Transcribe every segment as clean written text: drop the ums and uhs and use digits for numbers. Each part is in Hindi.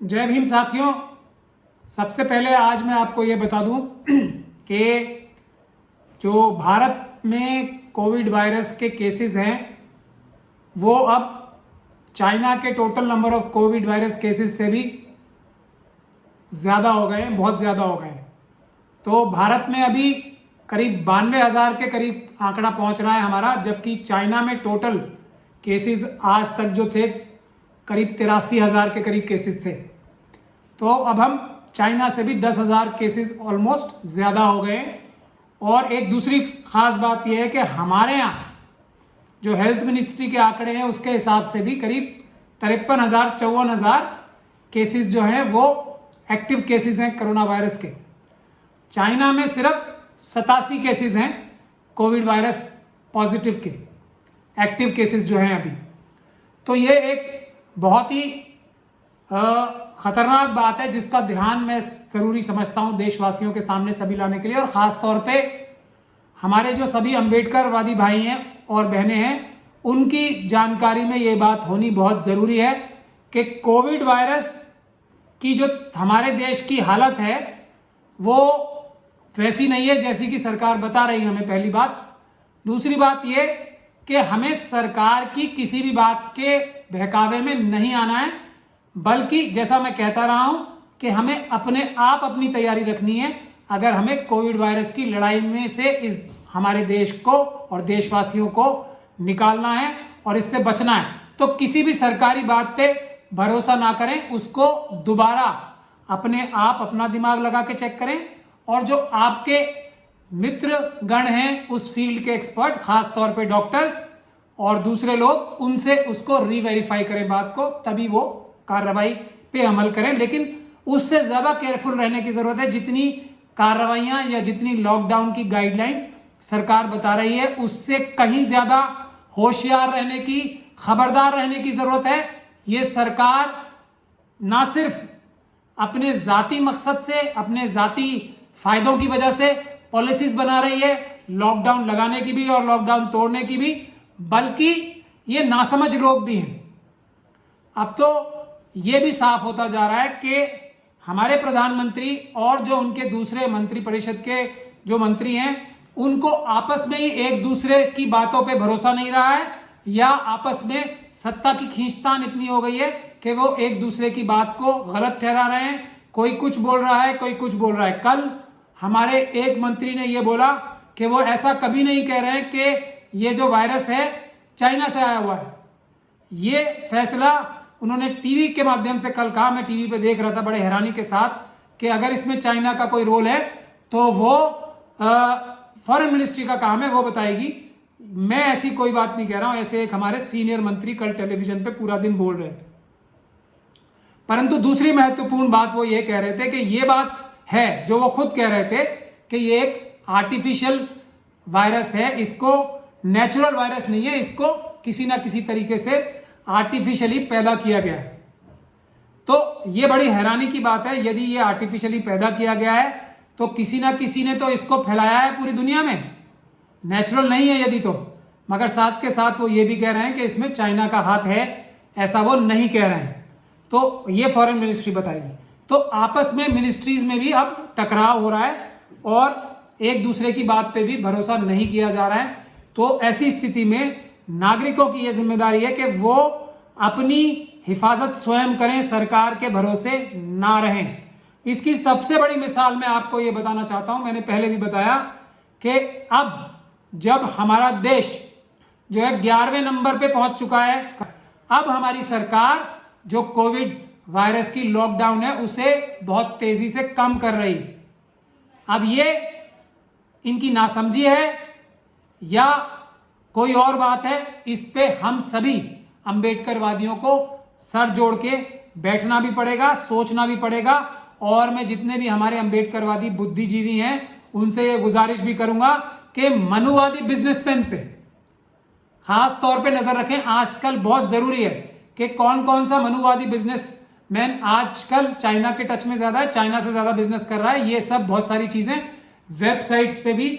जय भीम साथियों। सबसे पहले आज मैं आपको ये बता दूं कि जो भारत में कोविड वायरस के केसेस हैं वो अब चाइना के total number of Covid virus cases से भी ज़्यादा हो गए हैं, बहुत ज़्यादा हो गए हैं। तो भारत में अभी करीब 92,000 के करीब आंकड़ा पहुंच रहा है हमारा, जबकि चाइना में टोटल केसेस आज तक जो थे करीब 83,000 के करीब केसेस थे। तो अब हम चाइना से भी 10,000 केसेस ऑलमोस्ट ज़्यादा हो गए। और एक दूसरी खास बात यह है कि हमारे यहाँ जो हेल्थ मिनिस्ट्री के आंकड़े हैं उसके हिसाब से भी करीब 53,000 54,000 केसेस जो हैं वो एक्टिव केसेस हैं कोरोना वायरस के। चाइना में सिर्फ 87 केसेस हैं कोविड वायरस पॉजिटिव के, एक्टिव केसेस जो हैं अभी। तो ये एक बहुत ही खतरनाक बात है जिसका ध्यान मैं ज़रूरी समझता हूं देशवासियों के सामने सभी लाने के लिए, और ख़ास तौर पे हमारे जो सभी अम्बेडकरवादी भाई हैं और बहनें हैं उनकी जानकारी में ये बात होनी बहुत ज़रूरी है कि कोविड वायरस की जो हमारे देश की हालत है वो वैसी नहीं है जैसी कि सरकार बता रही है हमें, पहली बात। दूसरी बात ये कि हमें सरकार की किसी भी बात के बहकावे में नहीं आना है, बल्कि जैसा मैं कहता रहा हूं कि हमें अपने आप अपनी तैयारी रखनी है अगर हमें कोविड वायरस की लड़ाई में से इस हमारे देश को और देशवासियों को निकालना है और इससे बचना है। तो किसी भी सरकारी बात पे भरोसा ना करें, उसको दोबारा अपने आप अपना दिमाग लगा के चेक करें, और जो आपके मित्र गण हैं उस फील्ड के एक्सपर्ट, खास तौर पे डॉक्टर्स और दूसरे लोग, उनसे उसको रीवेरीफाई करें बात को, तभी वो कार्रवाई पे अमल करें। लेकिन उससे ज्यादा केयरफुल रहने की जरूरत है। जितनी कार्रवाइयां या जितनी लॉकडाउन की गाइडलाइंस सरकार बता रही है उससे कहीं ज्यादा होशियार रहने की, खबरदार रहने की जरूरत है। ये सरकार ना सिर्फ अपने जाती मकसद से, अपने जाती फायदों की वजह से पॉलिसीज बना रही है, लॉकडाउन लगाने की भी और लॉकडाउन तोड़ने की भी, बल्कि ये नासमझ लोग भी हैं। अब तो ये भी साफ होता जा रहा है कि हमारे प्रधानमंत्री और जो उनके दूसरे मंत्री परिषद के जो मंत्री हैं उनको आपस में ही एक दूसरे की बातों पे भरोसा नहीं रहा है, या आपस में सत्ता की खींचतान इतनी हो गई है कि वो एक दूसरे की बात को गलत ठहरा रहे हैं। कोई कुछ बोल रहा है, कोई कुछ बोल रहा है। कल हमारे एक मंत्री ने ये बोला कि वो ऐसा कभी नहीं कह रहे हैं कि ये जो वायरस है चाइना से आया हुआ है। ये फैसला उन्होंने टीवी के माध्यम से कल कहा, मैं टीवी पे देख रहा था बड़े हैरानी के साथ, कि अगर इसमें चाइना का कोई रोल है तो वो फॉरेन मिनिस्ट्री का काम है, वो बताएगी। मैं ऐसी कोई बात नहीं कह रहा हूं, ऐसे एक हमारे सीनियर मंत्री कल टेलीविजन पे पूरा दिन बोल रहे थे। परंतु दूसरी महत्वपूर्ण बात वो ये कह रहे थे कि ये बात है जो वो खुद कह रहे थे कि ये एक आर्टिफिशियल वायरस है, इसको नेचुरल वायरस नहीं है, इसको किसी ना किसी तरीके से आर्टिफिशियली पैदा किया गया है। तो ये बड़ी हैरानी की बात है। यदि ये आर्टिफिशियली पैदा किया गया है तो किसी ना किसी ने तो इसको फैलाया है पूरी दुनिया में, नेचुरल नहीं है यदि तो। मगर साथ के साथ वो ये भी कह रहे हैं कि इसमें चाइना का हाथ है, ऐसा वो नहीं कह रहे हैं। तो ये फॉरेन मिनिस्ट्री बताएगी। तो आपस में मिनिस्ट्रीज में भी अब टकराव हो रहा है और एक दूसरे की बात पे भी भरोसा नहीं किया जा रहा है। तो ऐसी स्थिति में नागरिकों की यह जिम्मेदारी है कि वो अपनी हिफाजत स्वयं करें, सरकार के भरोसे ना रहें। इसकी सबसे बड़ी मिसाल मैं आपको यह बताना चाहता हूं, मैंने पहले भी बताया कि अब जब हमारा देश जो है 11वें नंबर पे पहुंच चुका है, अब हमारी सरकार जो कोविड वायरस की लॉकडाउन है उसे बहुत तेजी से कम कर रही। अब ये इनकी नासमझी है या कोई और बात है, इस पे हम सभी अंबेडकरवादियों को सर जोड़ के बैठना भी पड़ेगा, सोचना भी पड़ेगा। और मैं जितने भी हमारे अंबेडकरवादी बुद्धिजीवी हैं उनसे ये गुजारिश भी करूंगा कि मनुवादी बिजनेसमैन पे खास तौर पे नजर रखें। आजकल बहुत जरूरी है कि कौन कौन सा मनुवादी बिजनेसमैन आजकल चाइना के टच में ज्यादा है, चाइना से ज्यादा बिजनेस कर रहा है। ये सब बहुत सारी चीजें वेबसाइट्स पे भी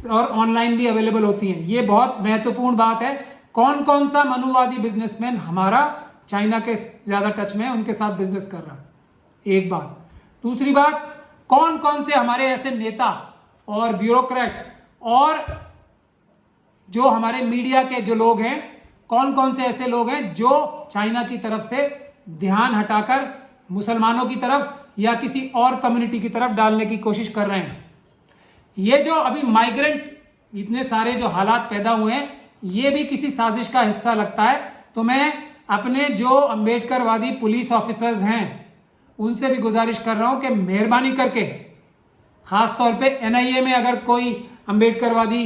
और ऑनलाइन भी अवेलेबल होती हैं। ये बहुत महत्वपूर्ण बात है। कौन कौन सा मनुवादी बिजनेसमैन हमारा चाइना के ज्यादा टच में है, उनके साथ बिजनेस कर रहा है। एक बात। दूसरी बात, कौन कौन से हमारे ऐसे नेता और ब्यूरोक्रेट्स और जो हमारे मीडिया के जो लोग हैं, कौन कौन से ऐसे लोग हैं जो चाइना की तरफ से ध्यान हटाकर मुसलमानों की तरफ या किसी और कम्युनिटी की तरफ डालने की कोशिश कर रहे हैं। ये जो अभी माइग्रेंट इतने सारे जो हालात पैदा हुए हैं, ये भी किसी साजिश का हिस्सा लगता है। तो मैं अपने जो अंबेडकरवादी पुलिस ऑफिसर्स हैं उनसे भी गुजारिश कर रहा हूं कि मेहरबानी करके, खासतौर पे एनआईए में अगर कोई अंबेडकरवादी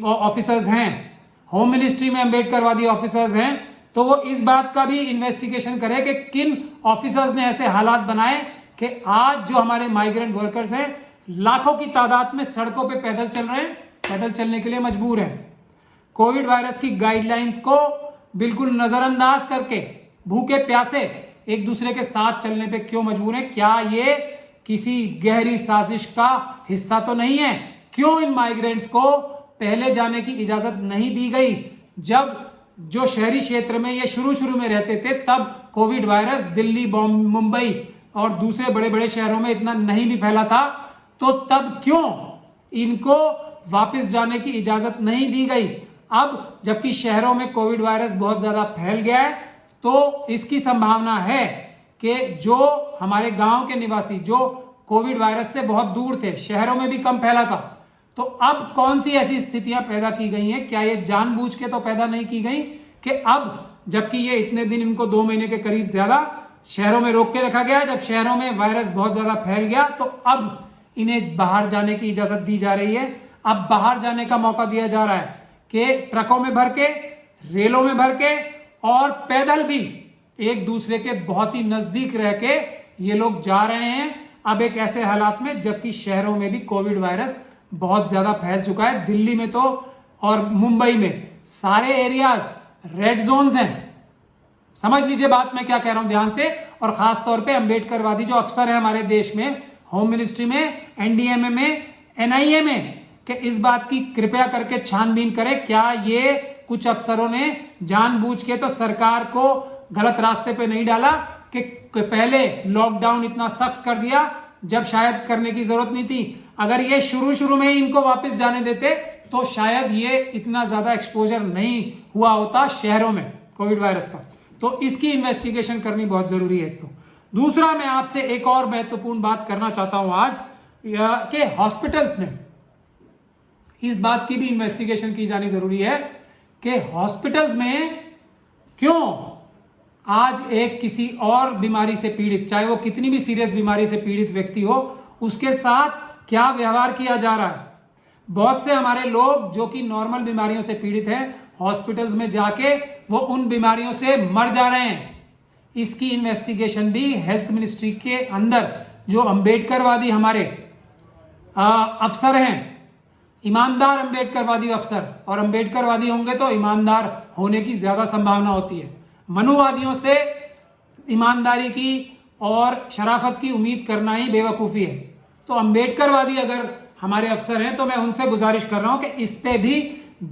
ऑफिसर्स हैं, होम मिनिस्ट्री में अंबेडकरवादी ऑफिसर्स हैं, तो वो इस बात का भी इन्वेस्टिगेशन करे कि किन ऑफिसर्स ने ऐसे हालात बनाए कि आज जो हमारे माइग्रेंट वर्कर्स हैं लाखों की तादाद में सड़कों पे पैदल चल रहे हैं, पैदल चलने के लिए मजबूर हैं। कोविड वायरस की गाइडलाइंस को बिल्कुल नजरअंदाज करके भूखे प्यासे एक दूसरे के साथ चलने पे क्यों मजबूर हैं? क्या ये किसी गहरी साजिश का हिस्सा तो नहीं है? क्यों इन माइग्रेंट्स को पहले जाने की इजाजत नहीं दी गई? जब जो शहरी क्षेत्र में ये शुरू में रहते थे तब कोविड वायरस दिल्ली, मुंबई और दूसरे बड़े बड़े शहरों में इतना नहीं भी फैला था, तो तब क्यों इनको वापस जाने की इजाजत नहीं दी गई? अब जबकि शहरों में कोविड वायरस बहुत ज्यादा फैल गया है, तो इसकी संभावना है कि जो हमारे गांव के निवासी जो कोविड वायरस से बहुत दूर थे, शहरों में भी कम फैला था, तो अब कौन सी ऐसी स्थितियां पैदा की गई हैं? क्या ये जानबूझ के तो पैदा नहीं की गई कि अब जबकि ये इतने दिन, इनको 2 महीने के करीब ज्यादा शहरों में रोक के रखा गया, जब शहरों में वायरस बहुत ज्यादा फैल गया तो अब इन्हें बाहर जाने की इजाजत दी जा रही है। अब बाहर जाने का मौका दिया जा रहा है कि ट्रकों में भर के, रेलों में भर के और पैदल भी एक दूसरे के बहुत ही नजदीक रह के ये लोग जा रहे हैं। अब एक ऐसे हालात में जबकि शहरों में भी कोविड वायरस बहुत ज्यादा फैल चुका है। दिल्ली में तो और मुंबई में सारे एरियाज रेड जोन्स हैं। समझ लीजिए बात मैं क्या कह रहा हूं ध्यान से। और खास तौर पे अंबेडकरवादी जो अफसर है हमारे देश में, होम मिनिस्ट्री में, एनडीएमए में, एनआईए में, कि इस बात की कृपया करके छानबीन करें, क्या ये कुछ अफसरों ने जानबूझ के तो सरकार को गलत रास्ते पे नहीं डाला कि पहले लॉकडाउन इतना सख्त कर दिया जब शायद करने की जरूरत नहीं थी। अगर ये शुरू में इनको वापस जाने देते तो शायद ये इतना ज्यादा एक्सपोजर नहीं हुआ होता शहरों में कोविड वायरस का। तो इसकी इन्वेस्टिगेशन करनी बहुत जरूरी है। तो दूसरा, मैं आपसे एक और महत्वपूर्ण बात करना चाहता हूं आज कि हॉस्पिटल्स में इस बात की भी इन्वेस्टिगेशन की जानी जरूरी है कि हॉस्पिटल्स में क्यों आज एक किसी और बीमारी से पीड़ित, चाहे वो कितनी भी सीरियस बीमारी से पीड़ित व्यक्ति हो, उसके साथ क्या व्यवहार किया जा रहा है। बहुत से हमारे लोग जो कि नॉर्मल बीमारियों से पीड़ित हैं, हॉस्पिटल्स में जाके वो उन बीमारियों से मर जा रहे हैं। इसकी इन्वेस्टिगेशन भी हेल्थ मिनिस्ट्री के अंदर जो अंबेडकरवादी हमारे अफसर हैं, ईमानदार अंबेडकरवादी अफसर, और अंबेडकरवादी होंगे तो ईमानदार होने की ज्यादा संभावना होती है। मनुवादियों से ईमानदारी की और शराफत की उम्मीद करना ही बेवकूफी है। तो अंबेडकरवादी अगर हमारे अफसर हैं तो मैं उनसे गुजारिश कर रहा हूं कि इस पे भी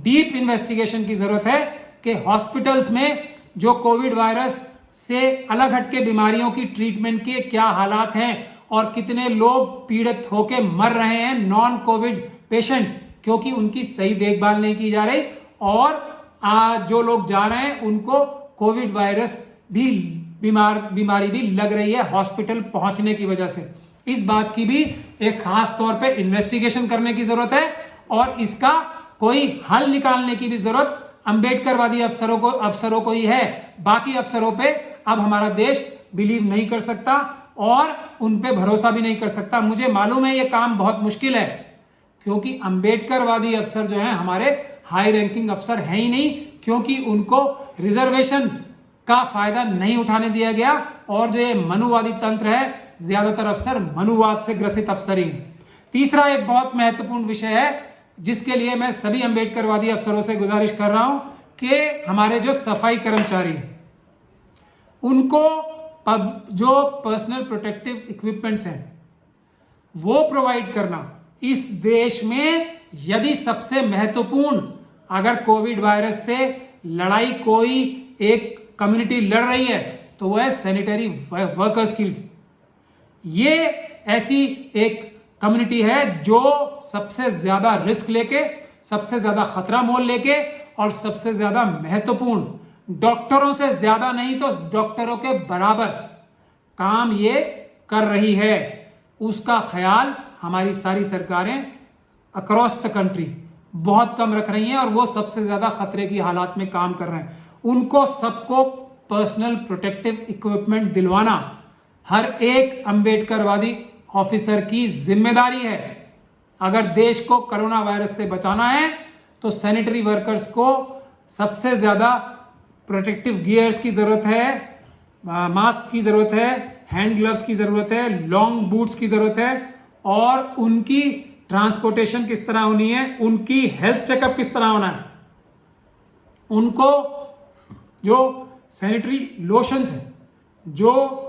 डीप इन्वेस्टिगेशन की जरूरत है कि हॉस्पिटल्स में जो कोविड वायरस से अलग हटके बीमारियों की ट्रीटमेंट के क्या हालात हैं और कितने लोग पीड़ित होकर मर रहे हैं, नॉन कोविड पेशेंट्स, क्योंकि उनकी सही देखभाल नहीं की जा रही, और जो लोग जा रहे हैं उनको कोविड वायरस भी बीमारी भी लग रही है हॉस्पिटल पहुंचने की वजह से। इस बात की भी एक खास तौर पे इन्वेस्टिगेशन करने की जरूरत है और इसका कोई हल निकालने की भी जरूरत अंबेडकरवादी अफसरों को ही है। बाकी अफसरों पे अब हमारा देश बिलीव नहीं कर सकता और उन पे भरोसा भी नहीं कर सकता। मुझे मालूम है ये काम बहुत मुश्किल है, क्योंकि अंबेडकरवादी अफसर जो हैं हमारे हाई रैंकिंग अफसर हैं ही नहीं, क्योंकि उनको रिजर्वेशन का फायदा नहीं उठाने दिया गया, और जो ये मनुवादी तंत्र है, ज्यादातर अफसर मनुवाद से ग्रसित अफसर ही। तीसरा एक बहुत महत्वपूर्ण विषय है जिसके लिए मैं सभी अंबेडकरवादी अफसरों से गुजारिश कर रहा हूं कि हमारे जो सफाई कर्मचारी हैं उनको जो पर्सनल प्रोटेक्टिव इक्विपमेंट्स हैं वो प्रोवाइड करना इस देश में यदि सबसे महत्वपूर्ण, अगर कोविड वायरस से लड़ाई कोई एक कम्युनिटी लड़ रही है तो वह है सैनिटरी वर्कर्स की। ये ऐसी एक कम्युनिटी है जो सबसे ज्यादा रिस्क लेके, सबसे ज्यादा खतरा मोल लेके और सबसे ज्यादा महत्वपूर्ण, डॉक्टरों से ज्यादा नहीं तो डॉक्टरों के बराबर काम ये कर रही है। उसका ख्याल हमारी सारी सरकारें अक्रॉस द कंट्री बहुत कम रख रही हैं और वो सबसे ज्यादा खतरे की हालात में काम कर रहे हैं। उनको सबको पर्सनल प्रोटेक्टिव इक्विपमेंट दिलवाना हर एक अंबेडकरवादी ऑफिसर की जिम्मेदारी है। अगर देश को कोरोना वायरस से बचाना है तो सैनिटरी वर्कर्स को सबसे ज्यादा प्रोटेक्टिव गियर्स की जरूरत है, मास्क की जरूरत है, हैंड ग्लव्स की जरूरत है, लॉन्ग बूट्स की जरूरत है और उनकी ट्रांसपोर्टेशन किस तरह होनी है, उनकी हेल्थ चेकअप किस तरह होना है, उनको जो सैनिटरी लोशंस है, जो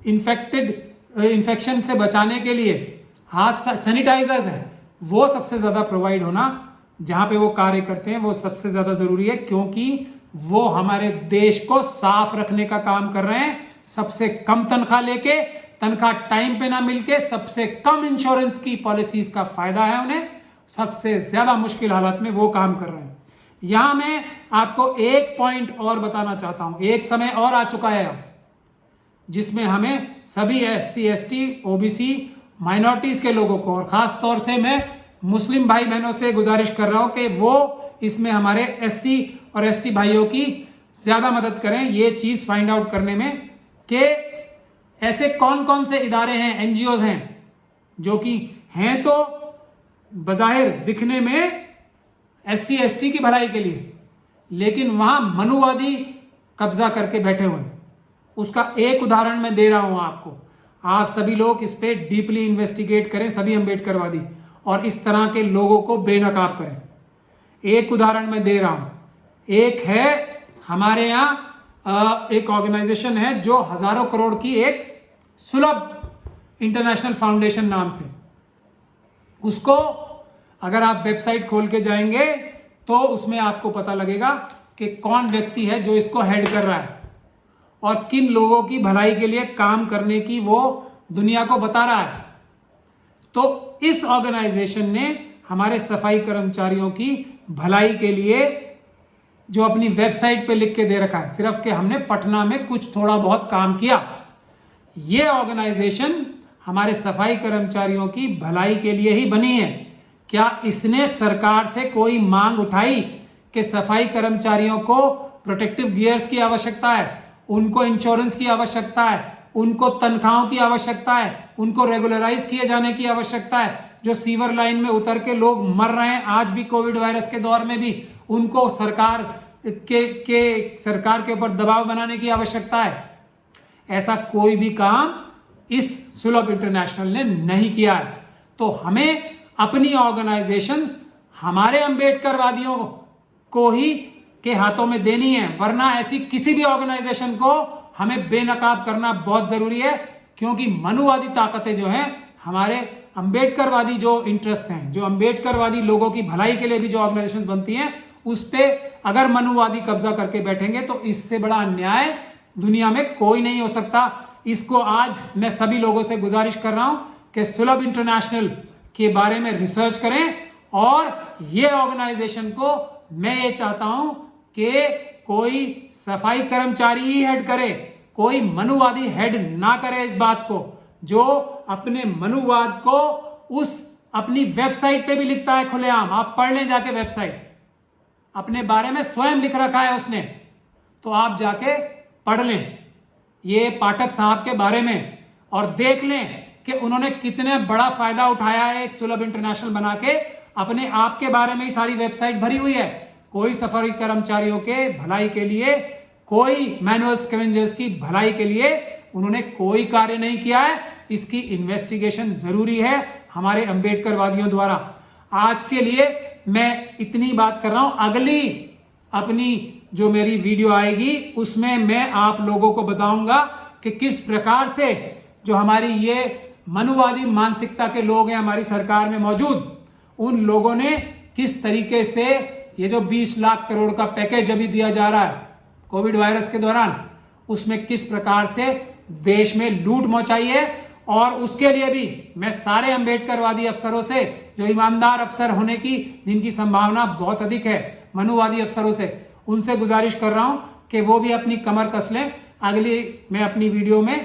इन्फेक्शन से बचाने के लिए हाथ सैनिटाइजर्स है, वो सबसे ज्यादा प्रोवाइड होना जहां पे वो कार्य करते हैं वो सबसे ज्यादा जरूरी है, क्योंकि वो हमारे देश को साफ रखने का काम कर रहे हैं। सबसे कम तनख्वाह लेके, तनख्वाह टाइम पे ना मिलके, सबसे कम इंश्योरेंस की पॉलिसीज का फायदा है उन्हें, सबसे ज्यादा मुश्किल हालात में वो काम कर रहे हैं। यहां मैं आपको एक पॉइंट और बताना चाहता हूं। एक समय और आ चुका है अब जिसमें हमें सभी SC ST OBC माइनॉरिटीज के लोगों को, और खास तौर से मैं मुस्लिम भाई बहनों से गुजारिश कर रहा हूं कि वो इसमें हमारे SC और ST भाइयों की ज्यादा मदद करें ये चीज फाइंड आउट करने में कि ऐसे कौन कौन से इदारे हैं, NGOs हैं जो कि हैं तो बजाहिर दिखने में SC ST की भलाई के लिए, लेकिन वहां मनुवादी कब्जा करके बैठे हुए हैं। उसका एक उदाहरण मैं दे रहा हूं आपको। आप सभी लोग इस पे डीपली इन्वेस्टिगेट करें, सभी अंबेडकरवादी, और इस तरह के लोगों को बेनकाब करें। एक उदाहरण मैं दे रहा हूं। एक है हमारे यहां एक ऑर्गेनाइजेशन है जो हजारों करोड़ की, एक सुलभ इंटरनेशनल फाउंडेशन नाम से, उसको अगर आप वेबसाइट खोल के जाएंगे तो उसमें आपको पता लगेगा कि कौन व्यक्ति है जो इसको हेड कर रहा है और किन लोगों की भलाई के लिए काम करने की वो दुनिया को बता रहा है। तो इस ऑर्गेनाइजेशन ने हमारे सफाई कर्मचारियों की भलाई के लिए जो अपनी वेबसाइट पे लिख के दे रखा है, सिर्फ कि हमने पटना में कुछ थोड़ा बहुत काम किया। ये ऑर्गेनाइजेशन हमारे सफाई कर्मचारियों की भलाई के लिए ही बनी है। क्या इसने सरकार से कोई मांग उठाई कि सफाई कर्मचारियों को प्रोटेक्टिव गियर्स की आवश्यकता है, उनको इंश्योरेंस की आवश्यकता है, उनको तनख्वाहों की आवश्यकता है, उनको रेगुलराइज किए जाने की आवश्यकता है, जो सीवर लाइन में उतर के लोग मर रहे हैं आज भी कोविड वायरस के दौर में भी, उनको सरकार के ऊपर दबाव बनाने की आवश्यकता है? ऐसा कोई भी काम इस सुलभ इंटरनेशनल ने नहीं किया है। तो हमें अपनी ऑर्गेनाइजेशंस हमारे अंबेडकरवादियों को ही के हाथों में देनी है, वरना ऐसी किसी भी ऑर्गेनाइजेशन को हमें बेनकाब करना बहुत जरूरी है। क्योंकि मनुवादी ताकतें जो हैं, हमारे अंबेडकरवादी जो इंटरेस्ट हैं, जो अंबेडकरवादी लोगों की भलाई के लिए भी जो ऑर्गेनाइजेशंस बनती हैं, उस पे अगर मनुवादी कब्जा करके बैठेंगे तो इससे बड़ा अन्याय दुनिया में कोई नहीं हो सकता। इसको आज मैं सभी लोगों से गुजारिश कर रहा हूं कि सुलभ इंटरनेशनल के बारे में रिसर्च करें, और ये ऑर्गेनाइजेशन को मैं ये चाहता हूं कि कोई सफाई कर्मचारी ही हेड करे, कोई मनुवादी हेड ना करे इस बात को, जो अपने मनुवाद को उस अपनी वेबसाइट पे भी लिखता है खुलेआम। आप पढ़ लें जाके, वेबसाइट अपने बारे में स्वयं लिख रखा है उसने, तो आप जाके पढ़ लें ये पाठक साहब के बारे में और देख लें कि उन्होंने कितने बड़ा फायदा उठाया है एक सुलभ इंटरनेशनल बना के। अपने आप के बारे में ही सारी वेबसाइट भरी हुई है। कोई सफाई कर्मचारियों के भलाई के लिए, कोई मैनुअल स्कैवेंजर्स की भलाई के लिए उन्होंने कोई कार्य नहीं किया है। इसकी इन्वेस्टिगेशन जरूरी है हमारे अंबेडकरवादियों द्वारा। आज के लिए मैं इतनी बात कर रहा हूं। अगली अपनी जो मेरी वीडियो आएगी उसमें मैं आप लोगों को बताऊंगा कि किस प्रकार से जो हमारी ये मनुवादी मानसिकता के लोग हैं हमारी सरकार में मौजूद, उन लोगों ने किस तरीके से ये जो 20 लाख करोड़ का पैकेज अभी दिया जा रहा है कोविड वायरस के दौरान, उसमें किस प्रकार से देश में लूट मचाई है और उसके लिए भी मैं सारे अंबेडकरवादी अफसरों से, जो ईमानदार अफसर होने की जिनकी संभावना बहुत अधिक है, मनुवादी अफसरों से, उनसे गुजारिश कर रहा हूं कि वो भी अपनी कमर कस लें। अगली मैं अपनी वीडियो में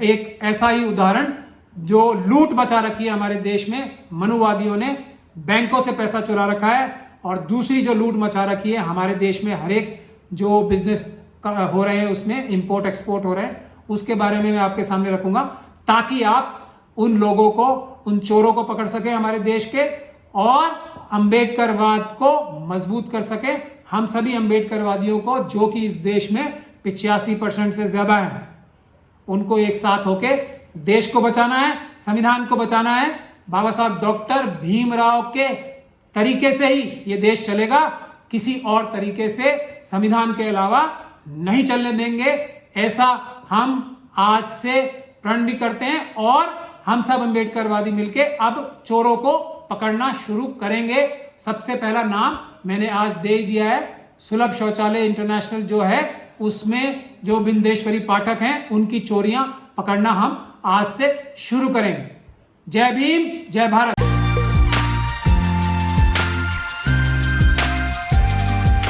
एक ऐसा ही उदाहरण, जो लूट मचा रखी है हमारे देश में, मनुवादियों ने बैंकों से पैसा चुरा रखा है, और दूसरी जो लूट मचा रखी है हमारे देश में हर एक जो बिजनेस हो रहे हैं उसमें इंपोर्ट एक्सपोर्ट हो रहे हैं, उसके बारे में मैं आपके सामने रखूंगा, ताकि आप उन लोगों को, उन चोरों को पकड़ सके हमारे देश के, और अंबेडकरवाद को मजबूत कर सके। हम सभी अंबेडकरवादियों को, जो कि इस देश में 85% से ज्यादा है, उनको एक साथ होके देश को बचाना है, संविधान को बचाना है। बाबा साहब डॉक्टर भीमराव के तरीके से ही ये देश चलेगा, किसी और तरीके से संविधान के अलावा नहीं चलने देंगे। ऐसा हम आज से प्रण भी करते हैं, और हम सब अंबेडकरवादी मिलके अब चोरों को पकड़ना शुरू करेंगे। सबसे पहला नाम मैंने आज दे दिया है, सुलभ शौचालय इंटरनेशनल जो है, उसमें जो बिंदेश्वरी पाठक हैं उनकी चोरियां पकड़ना हम आज से शुरू करेंगे। जय भीम, जय भारत।